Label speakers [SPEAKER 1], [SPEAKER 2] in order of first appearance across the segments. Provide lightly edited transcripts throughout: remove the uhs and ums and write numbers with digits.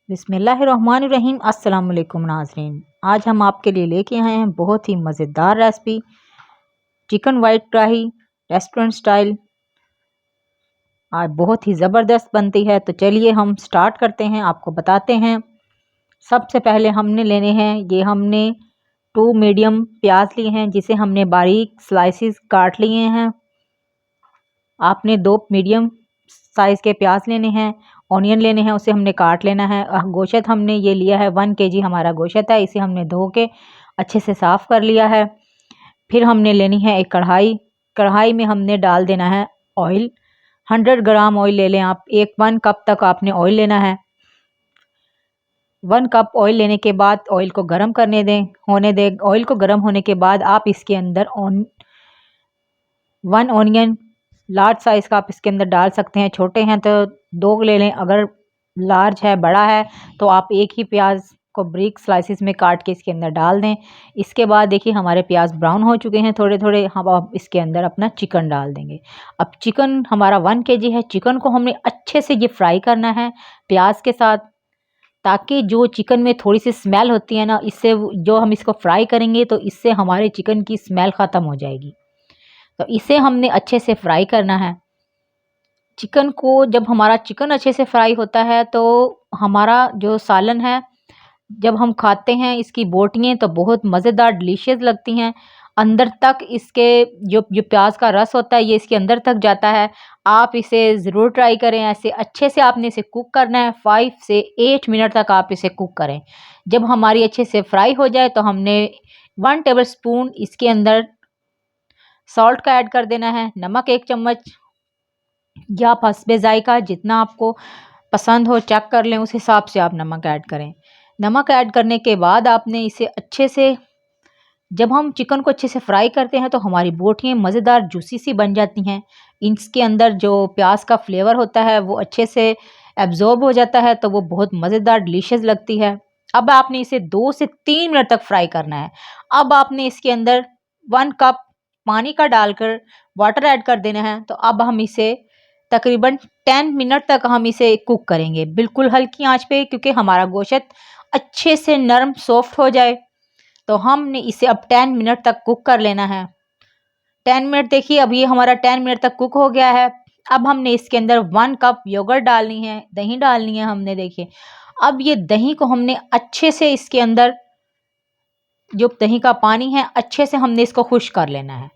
[SPEAKER 1] बिस्मिल्लाहिर्रहमानिर्रहीम। अस्सलाम वालेकुम नाज़रीन, आज हम आपके लिए लेके आए हैं बहुत ही मज़ेदार रेसिपी चिकन वाइट कढ़ाई रेस्टोरेंट स्टाइल। आज बहुत ही ज़बरदस्त बनती है। तो चलिए हम स्टार्ट करते हैं, आपको बताते हैं। सबसे पहले हमने लेने हैं, ये हमने 2 मीडियम प्याज लिए हैं जिसे हमने बारीक स्लाइसिस काट लिए हैं। आपने 2 मीडियम साइज़ के प्याज लेने हैं, ऑनियन लेने हैं, उसे हमने काट लेना है। गोश्त हमने ये लिया है 1 केजी हमारा गोश्त है, इसे हमने धो के अच्छे से साफ़ कर लिया है। फिर हमने लेनी है एक कढ़ाई। कढ़ाई में हमने डाल देना है ऑयल। 100 ग्राम ऑयल ले लें आप। 1 कप तक आपने ऑयल लेना है। 1 कप ऑयल लेने के बाद ऑयल को गर्म करने दें, होने दें। ऑयल को गर्म होने के बाद आप इसके अंदर 1 ऑनियन लार्ज साइज़ का आप इसके अंदर डाल सकते हैं। छोटे हैं तो 2 ले लें, अगर लार्ज है बड़ा है तो आप एक ही प्याज को ब्रिक स्लाइसिस में काट के इसके अंदर डाल दें। इसके बाद देखिए हमारे प्याज ब्राउन हो चुके हैं थोड़े थोड़े। हम अब इसके अंदर अपना चिकन डाल देंगे। अब चिकन हमारा 1 केजी है। चिकन को हमने अच्छे से ये फ्राई करना है प्याज के साथ, ताकि जो चिकन में थोड़ी सी स्मेल होती है ना, इससे जो हम इसको फ्राई करेंगे तो इससे हमारे चिकन की स्मेल ख़त्म हो जाएगी। तो इसे हमने अच्छे से फ्राई करना है। चिकन को जब हमारा चिकन अच्छे से फ्राई होता है तो हमारा जो सालन है, जब हम खाते हैं इसकी बोटियाँ तो बहुत मज़ेदार डिलीशियस लगती हैं। अंदर तक इसके जो जो प्याज का रस होता है ये इसके अंदर तक जाता है। आप इसे ज़रूर ट्राई करें। ऐसे अच्छे से आपने इसे कुक करना है। 5 से 8 मिनट तक आप इसे कुक करें। जब हमारी अच्छे से फ्राई हो जाए तो हमने 1 टेबल स्पून इसके अंदर सॉल्ट का ऐड कर देना है। नमक 1 चम्मच या हस्बे ज़ायक़ा जितना आपको पसंद हो चेक कर लें, उस हिसाब से आप नमक ऐड करें। नमक ऐड करने के बाद आपने इसे अच्छे से, जब हम चिकन को अच्छे से फ्राई करते हैं तो हमारी बोटियाँ मज़ेदार जूसी सी बन जाती हैं। इसके अंदर जो प्याज का फ्लेवर होता है वो अच्छे से एब्जॉर्ब हो जाता है, तो वो बहुत मज़ेदार डिलीशियस लगती है। अब आपने इसे 2 से 3 मिनट तक फ्राई करना है। अब आपने इसके अंदर 1 कप पानी का डालकर वाटर ऐड कर देना है। तो अब हम इसे तकरीबन 10 मिनट तक हम इसे कुक करेंगे, बिल्कुल हल्की आंच पे, क्योंकि हमारा गोश्त अच्छे से नरम सॉफ्ट हो जाए। तो हमने इसे अब 10 मिनट तक कुक कर लेना है। 10 मिनट देखिए, अब ये हमारा 10 मिनट तक कुक हो गया है। अब हमने इसके अंदर 1 कप योगर्ट डालनी है, दही डालनी है हमने। देखिए अब ये दही को हमने अच्छे से इसके अंदर, जो दही का पानी है, अच्छे से हमने इसको खुश कर लेना है।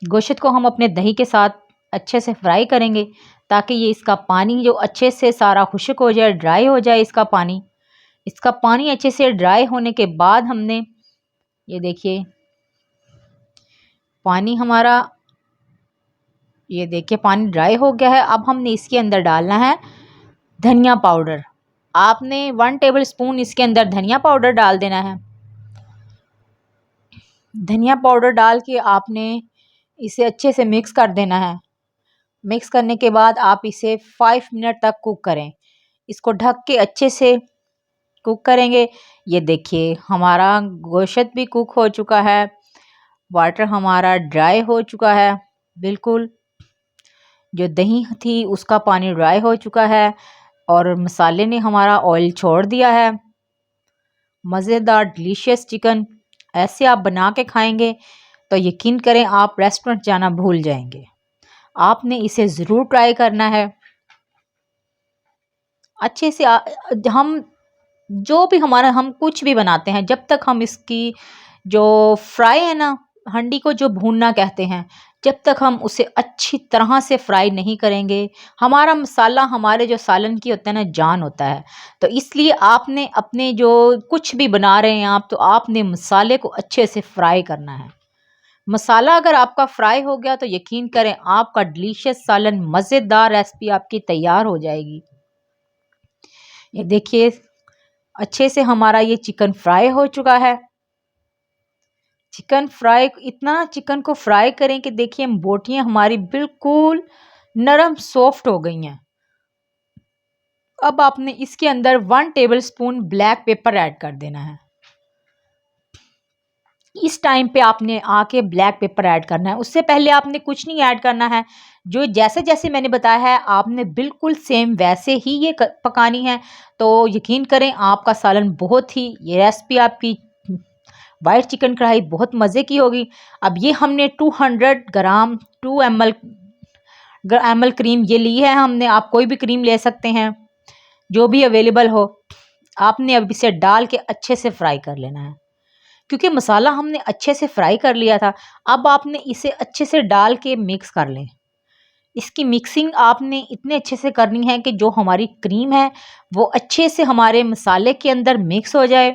[SPEAKER 1] गोश्त को हम अपने दही के साथ अच्छे से फ्राई करेंगे ताकि ये इसका पानी जो अच्छे से सारा खुश्क हो जाए, ड्राई हो जाए इसका पानी। इसका पानी अच्छे से ड्राई होने के बाद हमने, ये देखिए पानी हमारा, ये देखिए पानी ड्राई हो गया है। अब हमने इसके अंदर डालना है धनिया पाउडर। आपने 1 टेबल स्पून इसके अंदर धनिया पाउडर डाल देना है। धनिया पाउडर डाल के आपने इसे अच्छे से मिक्स कर देना है। मिक्स करने के बाद आप इसे 5 मिनट तक कुक करें। इसको ढक के अच्छे से कुक करेंगे। ये देखिए हमारा गोश्त भी कुक हो चुका है, वाटर हमारा ड्राई हो चुका है बिल्कुल। जो दही थी उसका पानी ड्राई हो चुका है और मसाले ने हमारा ऑयल छोड़ दिया है। मज़ेदार डिलीशियस चिकन ऐसे आप बना के खाएंगे तो यकीन करें आप रेस्टोरेंट जाना भूल जाएंगे। आपने इसे ज़रूर ट्राई करना है। अच्छे से हम जो भी हमारा, हम कुछ भी बनाते हैं, जब तक हम इसकी जो फ्राई है ना, हंडी को जो भूनना कहते हैं, जब तक हम उसे अच्छी तरह से फ्राई नहीं करेंगे, हमारा मसाला हमारे जो सालन की होता है ना, जान होता है। तो इसलिए आपने अपने जो कुछ भी बना रहे हैं आप, तो आपने मसाले को अच्छे से फ्राई करना है। मसाला अगर आपका फ्राई हो गया तो यकीन करें आपका डिलीशियस सालन, मज़ेदार रेसिपी आपकी तैयार हो जाएगी। ये देखिए अच्छे से हमारा ये चिकन फ्राई हो चुका है। चिकन फ्राई, इतना चिकन को फ्राई करें कि देखिए बोटियां हमारी बिल्कुल नरम सॉफ्ट हो गई हैं। अब आपने इसके अंदर 1 table spoon black pepper add कर देना है। इस टाइम पे आपने आके ब्लैक पेपर ऐड करना है। उससे पहले आपने कुछ नहीं ऐड करना है। जो जैसे जैसे मैंने बताया है आपने बिल्कुल सेम वैसे ही ये पकानी है। तो यकीन करें आपका सालन बहुत ही, ये रेसिपी आपकी वाइट चिकन कढ़ाई बहुत मज़े की होगी। अब ये हमने 200 ग्राम 2 ml क्रीम ये ली है हमने। आप कोई भी क्रीम ले सकते हैं जो भी अवेलेबल हो। आपने अब इसे डाल के अच्छे से फ्राई कर लेना है, क्योंकि मसाला हमने अच्छे से फ्राई कर लिया था। अब आपने इसे अच्छे से डाल के मिक्स कर लें। इसकी मिक्सिंग आपने इतने अच्छे से करनी है कि जो हमारी क्रीम है वो अच्छे से हमारे मसाले के अंदर मिक्स हो जाए।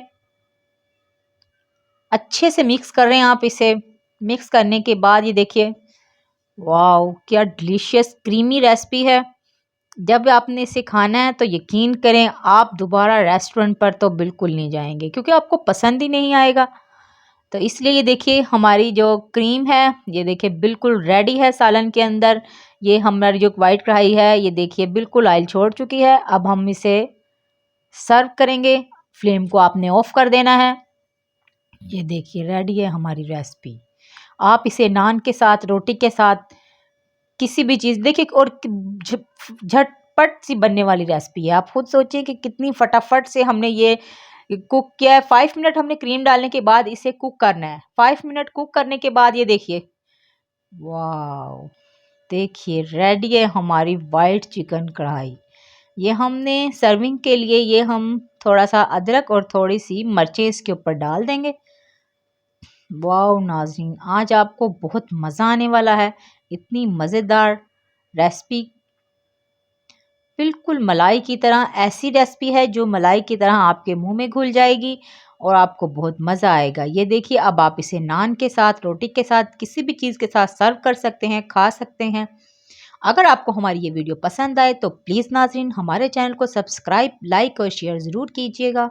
[SPEAKER 1] अच्छे से मिक्स कर रहे हैं आप इसे। मिक्स करने के बाद ये देखिए, वाओ क्या डिलीशियस क्रीमी रेसिपी है। जब आपने इसे खाना है तो यकीन करें आप दोबारा रेस्टोरेंट पर तो बिल्कुल नहीं जाएंगे, क्योंकि आपको पसंद ही नहीं आएगा। तो इसलिए ये देखिए हमारी जो क्रीम है ये देखिए बिल्कुल रेडी है सालन के अंदर। ये हमारी जो वाइट कढ़ाई है ये देखिए बिल्कुल ऑयल छोड़ चुकी है। अब हम इसे सर्व करेंगे। फ्लेम को आपने ऑफ कर देना है। ये देखिए रेडी है हमारी रेसिपी। आप इसे नान के साथ, रोटी के साथ, किसी भी चीज़ देखिए, और झटपट सी बनने वाली रेसिपी है। आप खुद सोचिए कि कितनी फटाफट से हमने ये कुक किया है। 5 मिनट हमने क्रीम डालने के बाद इसे कुक करना है। 5 मिनट कुक करने के बाद ये देखिए, वाह देखिए रेडी है हमारी वाइट चिकन कढ़ाई। ये हमने सर्विंग के लिए ये हम थोड़ा सा अदरक और थोड़ी सी मिर्चें इसके ऊपर डाल देंगे। वाओ नाज़रीन, आज आपको बहुत मज़ा आने वाला है। इतनी मज़ेदार रेसिपी, बिल्कुल मलाई की तरह। ऐसी रेसिपी है जो मलाई की तरह आपके मुंह में घुल जाएगी और आपको बहुत मज़ा आएगा। ये देखिए अब आप इसे नान के साथ, रोटी के साथ, किसी भी चीज़ के साथ सर्व कर सकते हैं, खा सकते हैं। अगर आपको हमारी ये वीडियो पसंद आए तो प्लीज़ नाज़रीन हमारे चैनल को सब्सक्राइब, लाइक और शेयर ज़रूर कीजिएगा।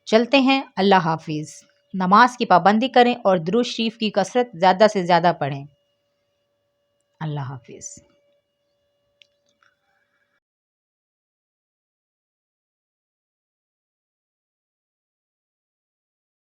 [SPEAKER 1] चलते हैं, अल्लाह हाफिज़। नमाज की पाबंदी करें और दुरूद शरीफ की कसरत ज़्यादा से ज़्यादा पढ़ें। अल्लाह हाफिज़।